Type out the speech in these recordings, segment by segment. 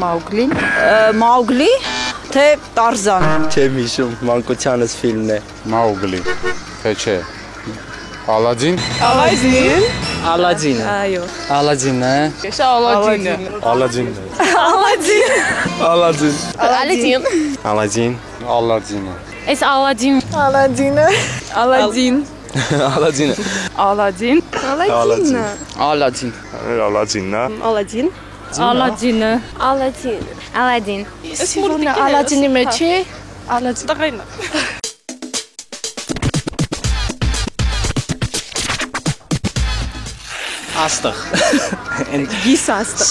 Մաուգլին։ Մաուգլի, թե Տարզան։ Չեմ հիշում, մանկությանս ֆիլմն է։ Մաուգլի, թե չէ։ Ալադին։ Ալադին։ Ալադինը։ Այո։ Ալադինը։ Քեշա Ալադինը։ Ալադինը։ Ալադին։ Ալադին։ Ալադին։ Ալադինը։ Այս Ալադին։ Ալադինը։ Ալադին։ Ալադինը։ Ալադին։ Ալադին։ Ալադին։ Ալադինը։ Ալադին։ Ալադինը։ Ալադին։ Ալադին։ Այս մուրնը Ալադինի մեջ է։ Ալադին։ Տղայնը։ Աստղ։ Գիս աստղ։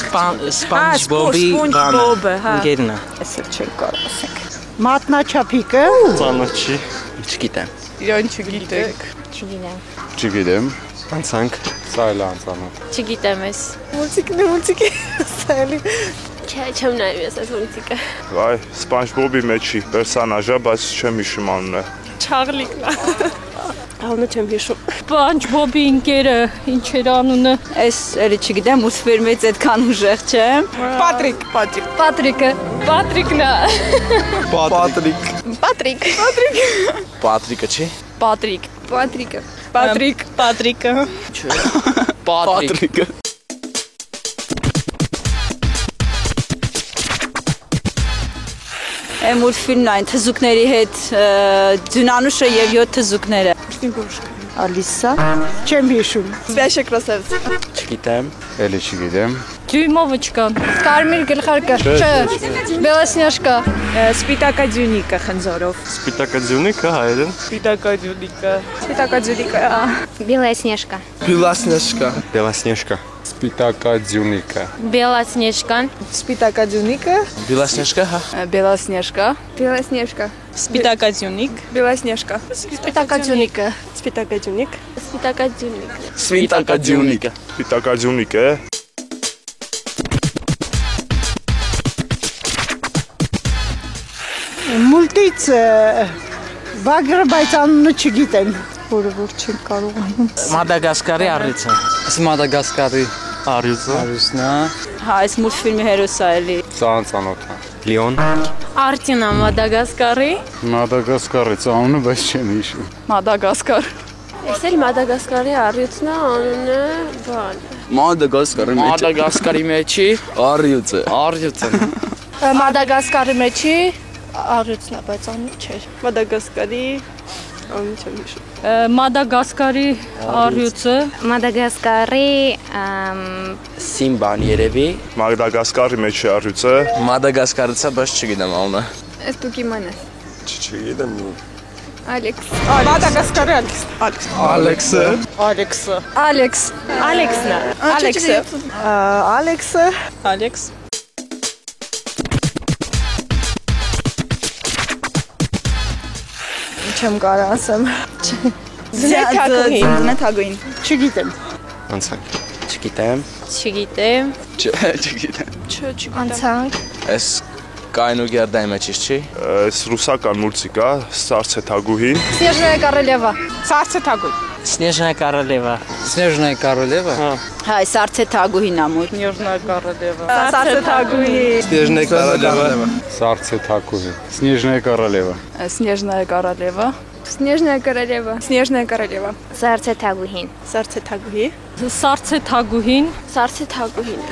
Սպանջ Բոբի Բոբը, հա։ Գերնա։ Այսօր չեմ կարող ասենք։ Մատնաչափիկը։ Ծանոթի։ Չգիտեմ։ Իրան չգիտեք։ Չգիտեմ։ Չգիտեմ։ Անցանք։ Սա էլ անծանոթ։ Չգիտեմ ես։ Մուլտիկը սայլի։ Չեմ նայում ես այս մուլտիկը։ Վայ, SpongeBob-ի մեջի պերսոնաժա, բայց չեմ հիշում անունը։ Չաղլիկն է։ Անունը չեմ հիշում։ Սպանջ Բոբի ընկերը, ինչ էր անունը։ Այս էլի չգիտեմ, մուլտֆիլմից այդքան ուժեղ չեմ։ Պատրիկ։ Պատրիկը։ Պատրիկն է։ Պատրիկ։ Պատրիկ։ Պատրիկը չի։ Պատրիկ։ Պատրիկը։ Պատրիկը։ Պատրիկը։ Այն մուլտֆիլմն այն թզուկների հետ Ձյունանուշը եւ 7 թզուկները։ Ալիսա։ Չեմ հիշում։ Սպեշա Կրասավց։ Չգիտեմ։ Էլի չգիտեմ։ Դյույմովոչկան։ Կարմիր գլխարկը։ Չէ։ Բելասնյաշկա։ Սպիտակադյունիկը խնձորով։ Սպիտակաձյունիկը հայերեն։ Սպիտակադյունիկը։ Белоснежка։ Բելասնեշկա։ Բելասնեշկա։ Սպիտակաձյունիկը։ Белоснежка։ Սպիտակադյունիկը։ Բելասնեշկա, հա։ Բելասնեշկա։ Բելասնյաշկա։ Սպիտակադյունիկ։ Բելասնեշկա։ Սպիտակաձյունիկը։ Սպիտակադյունիկ։ Սպիտակաձյունիկ։ Սվինտակադյունիկը։ Սպիտակաձյունիկ է։ Մուլտից բագրը բայց անունը չգիտեմ, որը որ չեմ կարող անում։ Մադագասկարի առյուծը։ Այս Մադագասկարի առյուծը։ Առյուծնա։ Հա, այս մուլտֆիլմի հերոսը էլի։ Սա անծանոթ է։ Լիոն։ Արտինա Մադագասկարի։ Մադագասկարի ծանունը բայց չեմ հիշում։ Մադագասկար։ Այս էլ Մադագասկարի առյուծն է, անունը բան։ Մադագասկարի մեջ։ Մադագասկարի մեջի առյուծը։ Առյուծը։ Մադագասկարի մեջի առյուծն է, բայց անունը չէր։ Մադագասկարի անունը չեմ հիշում։ Մադագասկարի առյուծը։ Մադագասկարի Սիմբան երևի։ Մադագասկարի մեջ է առյուծը։ Մադագասկարից է, բայց չգիտեմ անունը։ Այս դուք իմանաս։ Չգիտեմ։ Ալեքս։ Մադագասկարի Ալեքսը։ Ալեքսը։ Ալեքս։ Ալեքսն է։ Ալեքսը։ Ալեքսը։ Ալեքս։ Չեմ կարող ասեմ։ Ձնեթագույն։ Չգիտեմ։ Անցանք։ Չգիտեմ։ Չգիտեմ։ Չգիտեմ։ Անցանք։ Այս կայնու գերդայի մեջ չի։ Այս ռուսական մուլտիկ է, Սարսե թագուհին։ Снежная королева։ Սարսեթագույն։ Снежная королева։ Снежная королева։ Հա, Սարսեթագույն ամուր։ Снежная королева։ Սարսեթագույն։ Снежная королева։ Սարցե թակուհի։ Снежная королева։ Снежная королева։ Снежная королева։ Снежная королева։ Սարցեթագուհին։ Սարսեթագույն։ Սարցեթագուհին։ Սարսե թագուհին։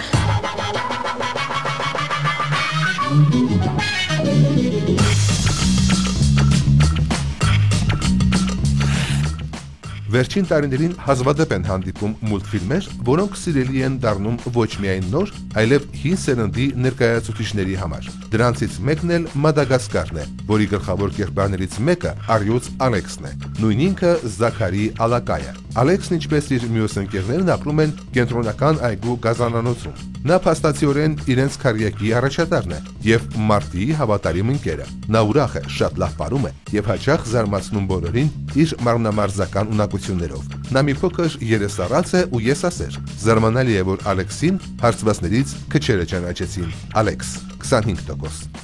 Վերջին տարիներին հազվադեպ են հանդիպում մուլտֆիլմեր, որոնք սիրելի են դառնում ոչ միայն նոր, այլև հին սերնդի ներկայացուցիչների համար։ Դրանցից մեկն էլ Մադագասկարն է, որի գլխավոր կերպարներից մեկը առյուծ Ալեքսն է, նույն ինքը Զաքարի Ալակայը։ Ալեքսն ինչպես իր մյուս ընկերներն ապրում են կենտրոնական այգու գազանանոցում։ Նա փաստացիորեն իրենց քարյակի առաջատարն է եւ Մարտիի հավատարիմ ընկերը։ Նա ուրախ է, շատ լավ պարում է եւ հաճախ զարմացնում բոլորին իր մարմնամարզական ունակություններով։ Նա մի փոքր երեսառած է ու եսասեր։ Զարմանալի է, որ Ալեքսին հարցվածներից քչերը ճանաչեցին։ Ալեքս 25%։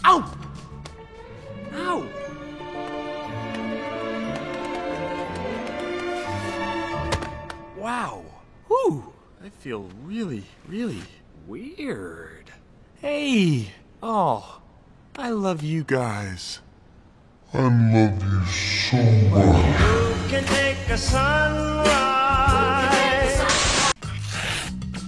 Au! Au! Wow! Whew! I feel really Weird. Hey. Oh, I love you guys. I love you so much. You can take a sunrise.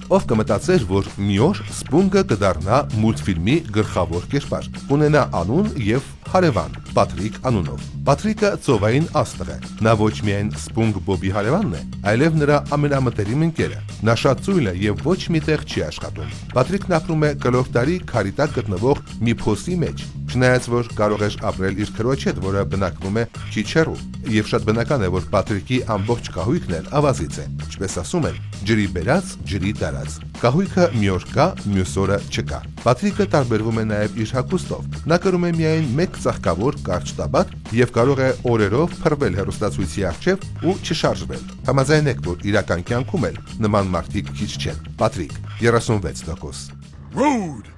Ով կմտածեր, որ մի օր Սպունգը կդառնա մուլտֆիլմի գլխավոր կերպար, կունենա անուն եւ հարևան, Պատրիկ անունով։ Պատրիկը ծովային աստղ է։ Նա ոչ միայն Սպունգ Բոբի հարևանն է, այլև նրա ամենամտերիմ ընկերը։ Նա շատ ծույլ է եւ ոչ միտեղ չի աշխատում։ Պատրիկն ապրում է կլորտարի քարի տակ գտնվող մի փոսի մեջ, չնայած որ կարող է ապրել իր քրոջ հետ, որը բնակվում է Չիչերու, եւ շատ բնական է, որ Պատրիկի ամբողջ կահույքն էլ ավազից է, ինչպես ասում են, ջրի բերած, ջրի տարած։ Կահույքը մի օր կա, մյուս օրը չկա։ Պատրիկը տարբերվում է նաեւ իր հագուստով։ Նա կրում է միայն մեկ ծաղկավոր կարճ տաբատ եւ կարող է օրերով փռվել հեռուստացույցի առջեւ ու չշարժվել։ Համաձայնեք, որ իրական կյանքում էլ նման մարդիկ քիչ չեն։ Պատրիկ 36%։ Rude.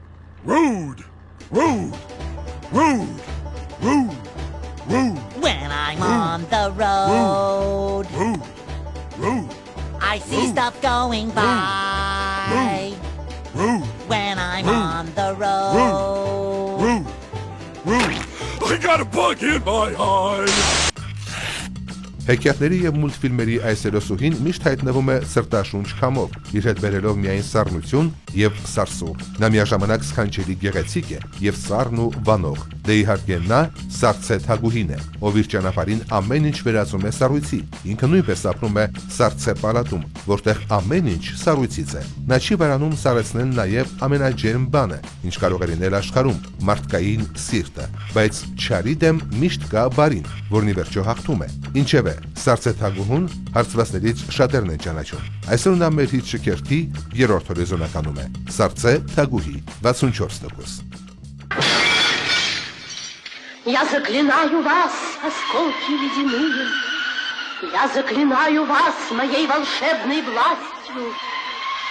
Rude. Rude. Rude. Rude. Rude. When I'm on the road, Rude. I see stuff going by. When I'm on the road, I got a bug in my eye. Հեքիաթների եւ մուլտֆիլմերի այս հերոսուհին միշտ հայտնվում է սրտաշունչ քամով, իր հետ բերելով միայն սառնություն եւ սարսուռ։ Նա միաժամանակ սքանչելի գեղեցիկ է եւ սառն ու վանող։ Դե իհարկե նա Սառցե Թագուհին է, ով իր ճանապարհին ամեն ինչ վերածում է սառույցի։ Ինքը նույնպես ապրում է Սառցե պալատում, որտեղ ամեն ինչ սառույցից է։ Նա չի վարանում սառեցնել նաեւ ամենաջերմ բանը, ինչ կարող է լինել աշխարհում՝ մարդկային սիրտը, բայց չարի դեմ միշտ կա բարին, որն ի վերջո հաղթում է։ Ինչևէ, Սառցե Թագուհուն հարցվածներից շատերն են ճանաչում։ Այսօր նա մեր հիթ շքերթի երրորդ հորիզոնականում է։ Սառցե Թագուհի 64%։ Я заклинаю вас, осколки ледяные, я заклинаю вас моей волшебной властью.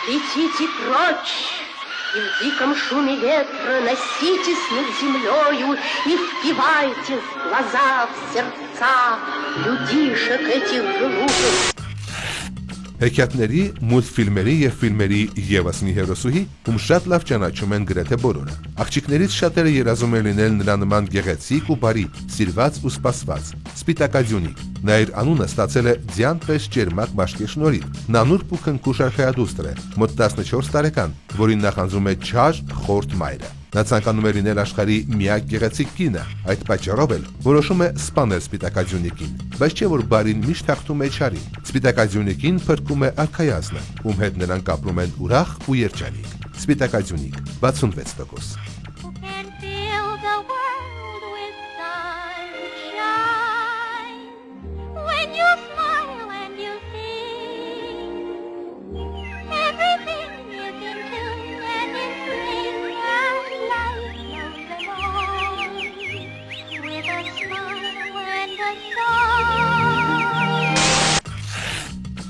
Летите прочь, и в диком шуме ветра носитесь над землею и впивайте в глаза, в сердца людишек этих глупых. Հեքիաթների, մուլտֆիլմերի եւ ֆիլմերի եւս մի հերոսուհի, ում շատ լավ ճանաչում են գրեթե բոլորը։ Աղջիկներից շատերը երազում են լինել նրա նման գեղեցիկ ու բարի, սիրված ու սպասված։ Սպիտակաձյունիկ։ Նա իր անունը ստացել է ձյան պես ջերմակ բաշկի շնորհիվ։ Նա նուրբ ու քնքուշ արխայադուստր է, մոտ 14 տարեկան, որին նախանձում է չար, խորտ մայրը։ Նա ցանկանում է լինել աշխարհի միակ գեղեցիկ կինը, այդ պատճառով էլ որոշում է սպանել Սպիտակաձյունիկին, բայց չէ որ բարին միշտ հաղթում է չարին։ Սպիտակաձյունիկին փրկում է արքայազնը, ում հետ նրանք ապրում են ուրախ ու երջանիկ։ Սպիտակաձյունիկ 66%։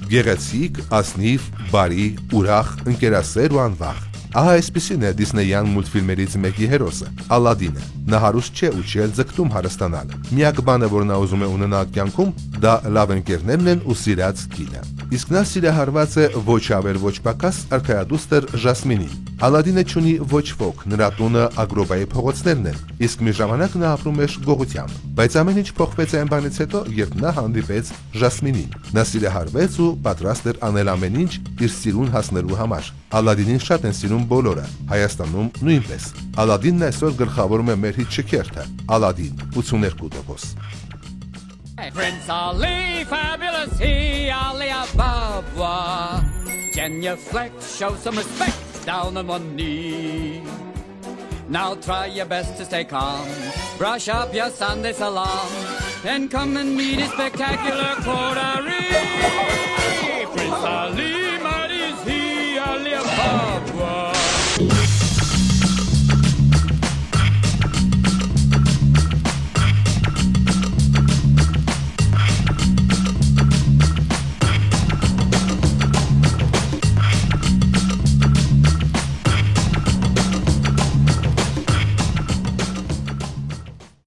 Գեղեցիկ, ասնիվ, բարի, ուրախ, ընկերասեր ու անվախ։ Ահա այսպիսին է Դիսնեյան մուլտֆիլմերից մեկի հերոսը՝ Ալադինը։ Նա հարուստ չէ ու չի էլ ձգտում հարստանալ։ Միակ բանը, որ նա ուզում է ունենալ կյանքում, դա լավ ընկերներն են ու սիրած կինը։ Իսկ նա սիրահարված է ոչ ավել ոչ պակաս արքայադուստր Ժասմինին։ Ալադինը չունի ոչ ոք, նրա տունը Ագրոբայի փողոցներն են, իսկ մի ժամանակ նա ապրում էր գողությամբ։ Բայց ամեն ինչ փոխվեց այն բանից հետո, երբ նա հանդիպեց Ժասմինին։ Նա սիրահարվեց ու պատրաստ էր անել ամեն ինչ իր սիրուն հասնելու համար։ Ալադինին շատ են սիրում բոլորը, Հայաստանում նույնպես։ Ալադինն այսօր գլխավորում է մեր հիթ շքերթը։ Ալադին 82%։ Prince Ali, fabulous he, Ali Ababa. Genuflect, show some respect, down on one knee. Now try your best to stay calm, brush up your Sunday salam, then come and meet his spectacular coterie. Prince Ali.